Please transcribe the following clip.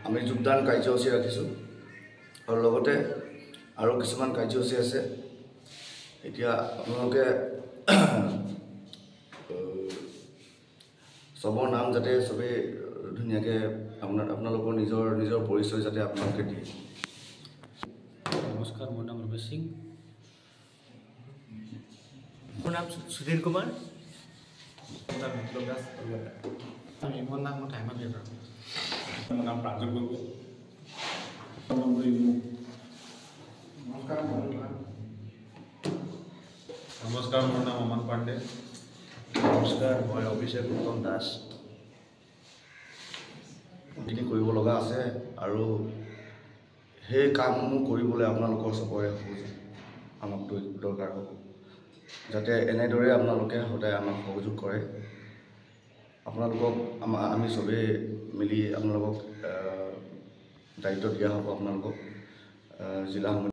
আমি যোগদান কাৰ্যসূচী ৰাখিছোঁ আৰু লগতে আৰু কিছুমান কাৰ্যসূচী আছে। এতিয়া আপোনালোকে চবৰ নাম যাতে চবেই ধুনীয়াকৈ আপোনালোকৰ নিজৰ পৰিচয় যাতে আপোনালোকে দিয়ে। নমস্কাৰ, মোৰ নাম ৰমেশ সিং। মোৰ নাম সুধীৰ কুমাৰ। মোৰ নাম বিপ্লৱ দাস। মোৰ নাম ঠাইমান বেগৰ। মোৰ নাম প্ৰাঞ্জল গগৈ। নমস্কাৰ, মোৰ নাম অমন পাণ্ডে। নমস্কাৰ, মই অভিষেক উত্তম দাস। যিখিনি কৰিব লগা আছে আৰু সেই কামসমূহ কৰিবলৈ আপোনালোকৰ চবৰে সহযোগ আমাক দৰকাৰ হ'ব, যাতে এনেদৰে আপোনালোকে সদায় আমাক সহযোগ কৰে। আপোনালোকক আমি চবেই মিলি আপোনালোকক দায়িত্ব দিয়া হ'ব। আপোনালোকক জিলা সমিতি